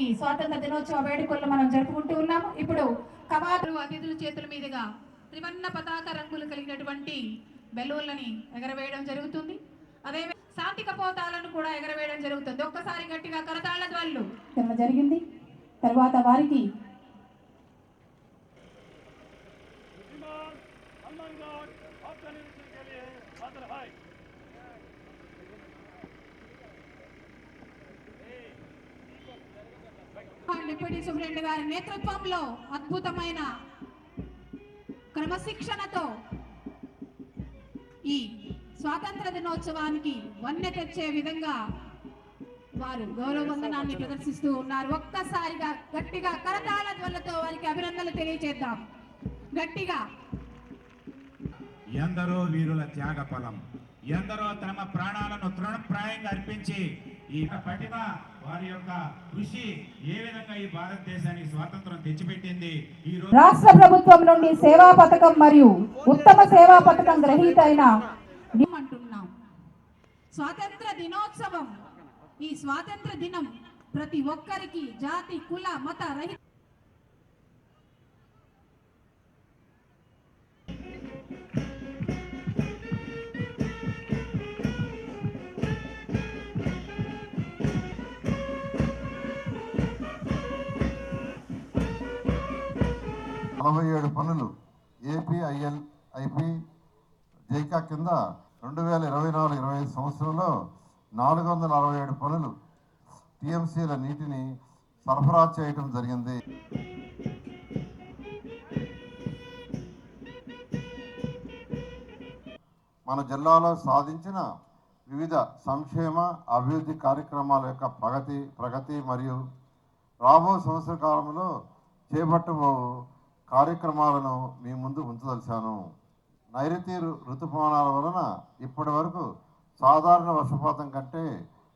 ఈ స్వాతంత్ర దినోత్సవ వేడుకలను మనం జరుపుకుంటూ ఉన్నాము. ఇప్పుడు కవాతులు అతిథుల చేతుల మీదుగా త్రివర్ణ పతాక రంగులు కలిగినటువంటి బెలూన్లని ఎగరవేయడం జరుగుతుంది. అదే శాంతి కపోతాలను కూడా ఎగరవేయడం జరుగుతుంది. ఒక్కసారి గట్టిగా కరతాళ్ల ధ్వనులు జరిగింది. తర్వాత వారికి డిప్యూటీ సూపరింటెండెంట్ గారి నేతృత్వంలో అద్భుతమైన క్రమశిక్షణతో ఈ స్వాతంత్ర దినోత్సవానికి వన్నె తెచ్చే విధంగా వారు గౌరవ వందనాన్ని ప్రదర్శిస్తూ ఉన్నారు. ఒక్కసారిగా గట్టిగా కరతాళ ధ్వనులతో వారికి అభినందనలు తెలియజేద్దాం. గట్టిగా ఎందరో వీరుల త్యాగ ఫలం, ఎందరో తమ ప్రాణాలను తృణప్రాయంగా అర్పించి ఈ పటిమ వారి యొక్క కృషి ఏ విధంగా ఈ భారతదేశానికి స్వాతంత్రం తెచ్చిపెట్టింది. ఈ రోజు రాష్ట్ర ప్రభుత్వం నుండి సేవా పథకం మరియు ఉత్తమ సేవా పథకం గ్రహీత అయిన అంటున్నాం. స్వాతంత్ర దినోత్సవం, ఈ స్వాతంత్ర దినం ప్రతి ఒక్కరికి జాతి కుల మత రహిత పనులు ఏపీఐఎల్ఐపి జైకా కింద 2024-25 సంవత్సరంలో 467 పనులు టీఎంసీల నీటిని సరఫరా చేయడం జరిగింది. మన జిల్లాలో సాధించిన వివిధ సంక్షేమ అభివృద్ధి కార్యక్రమాల యొక్క ప్రగతి మరియు రాబో సంవత్సర కాలంలో చేపట్టబో కార్యక్రమాలను మీ ముందు ఉంచదలిచాను. నైరుతి ఋతుపవనాల వలన ఇప్పటి వరకు సాధారణ వర్షపాతం కంటే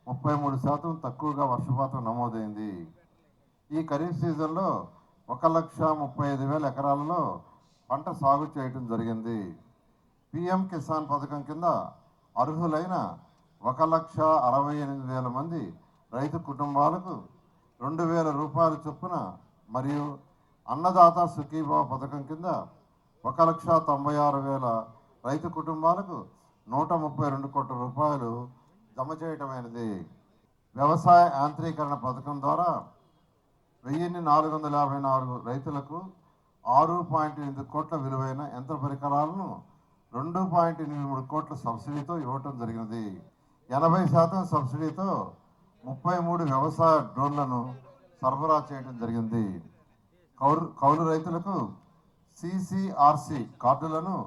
33% తక్కువగా వర్షపాతం నమోదైంది. ఈ ఖరీఫ్ సీజన్లో 1,35,000 ఎకరాలలో పంట సాగు చేయడం జరిగింది. పిఎం కిసాన్ పథకం కింద అర్హులైన 1,68,000 మంది రైతు కుటుంబాలకు 2,000 రూపాయల చొప్పున మరియు అన్నదాత సుఖీభావ పథకం కింద 1,96,000 రైతు కుటుంబాలకు 132 కోట్ల రూపాయలు జమ చేయటమైనది. వ్యవసాయ యాంత్రీకరణ పథకం ద్వారా 1,454 రైతులకు 6.8 కోట్ల విలువైన యంత్ర పరికరాలను 2.83 కోట్ల సబ్సిడీతో ఇవ్వటం జరిగినది. 80% సబ్సిడీతో 33 వ్యవసాయ డ్రోన్లను సరఫరా చేయడం జరిగింది. కౌలు రైతులకు సిసిఆర్సి కార్డులను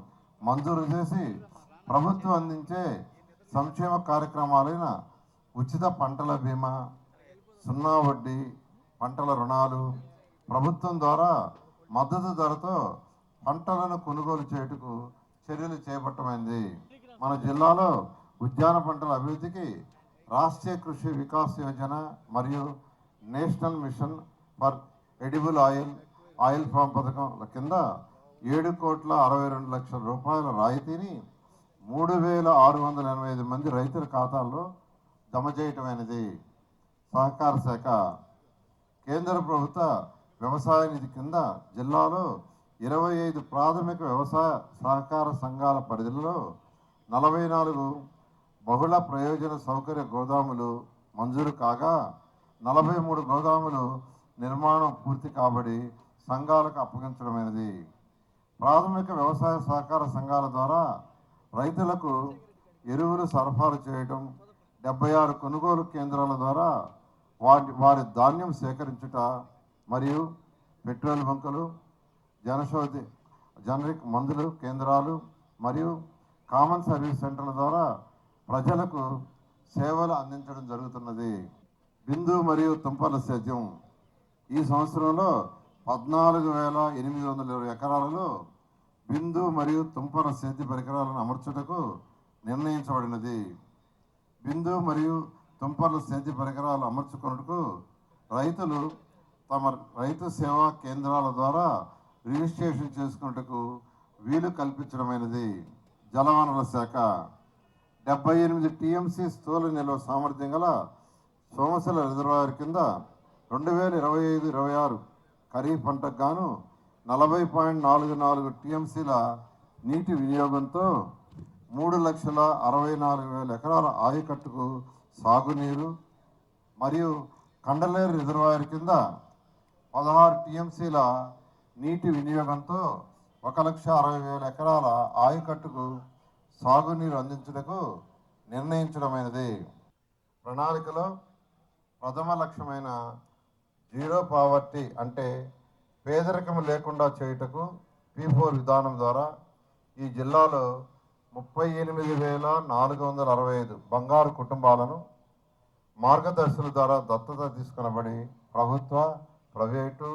మంజూరు చేసి ప్రభుత్వం అందించే సంక్షేమ కార్యక్రమాలైన ఉచిత పంటల బీమా, 0 వడ్డీ పంటల రుణాలు, ప్రభుత్వం ద్వారా మద్దతు ధరతో పంటలను కొనుగోలు చేయుటకు చర్యలు చేపట్టమైంది. మన జిల్లాలో ఉద్యాన పంటల అభివృద్ధికి రాష్ట్రీయ కృషి వికాస్ యోజన మరియు national mission for edible oil farm పథకం కింద 7,62,00,000 రూపాయల రాయితీని 3,685 మంది రైతుల ఖాతాల్లో జమ చేయటమైనది. సహకార శాఖ కేంద్ర ప్రభుత్వ వ్యవసాయ నిధి కింద జిల్లాలో 25 ప్రాథమిక వ్యవసాయ సహకార సంఘాల పరిధిలో 44 బహుళ ప్రయోజన సౌకర్య గోదాములు మంజూరు కాగా 43 గోదాములు నిర్మాణం పూర్తి కాబడి సంఘాలకు అప్పగించడమైనది. ప్రాథమిక వ్యవసాయ సహకార సంఘాల ద్వారా రైతులకు ఎరువులు సరఫరా చేయడం, 76 కొనుగోలు కేంద్రాల ద్వారా వారి ధాన్యం సేకరించుట మరియు పెట్రోల్ బంకులు, జనరిక్ మందులు కేంద్రాలు మరియు కామన్ సర్వీస్ సెంటర్ల ద్వారా ప్రజలకు సేవలు అందించడం జరుగుతున్నది. బిందు మరియు తుంపర్ల సేద్యం ఈ సంవత్సరంలో 14,820 ఎకరాలలో బిందు మరియు తుంపర సేద్య పరికరాలను అమర్చుటకు నిర్ణయించబడినది. బిందు మరియు తుంపర్ల సేద్య పరికరాలు అమర్చుకున్నట్టుకు రైతులు తమ రైతు సేవా కేంద్రాల ద్వారా రిజిస్ట్రేషన్ చేసుకున్నట్టుకు వీలు కల్పించడమైనది. జలవనరుల శాఖ 78 టీఎంసీ స్థూల నిల్వ సామర్థ్యం గల సోమశిల రిజర్వాయర్ కింద 2025-26 ఖరీఫ్ పంటకు గాను 40.44 టీఎంసీల నీటి వినియోగంతో 3,64,000 ఎకరాల ఆయకట్టుకు సాగునీరు మరియు కండలేరు రిజర్వాయర్ కింద 16 టీఎంసీల నీటి వినియోగంతో 1,60,000 ఎకరాల ఆయకట్టుకు సాగునీరు అందించుటకు నిర్ణయించడమైనది. ప్రణాళికలో ప్రథమ లక్ష్యమైన జీరో పావర్టీ అంటే పేదరికం లేకుండా చేయుటకు P4 విధానం ద్వారా ఈ జిల్లాలో 38,465 బంగారు కుటుంబాలను మార్గదర్శుల ద్వారా దత్తత తీసుకునబడి ప్రభుత్వ, ప్రైవేటు,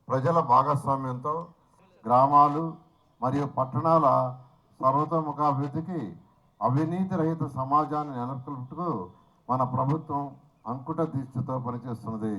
ప్రజల భాగస్వామ్యంతో గ్రామాలు మరియు పట్టణాల సర్వతోముఖాభివృద్ధికి అవినీతి రహిత సమాజాన్ని నెలకొల్పుటకు మన ప్రభుత్వం అంకుట దీక్షతో పనిచేస్తున్నది.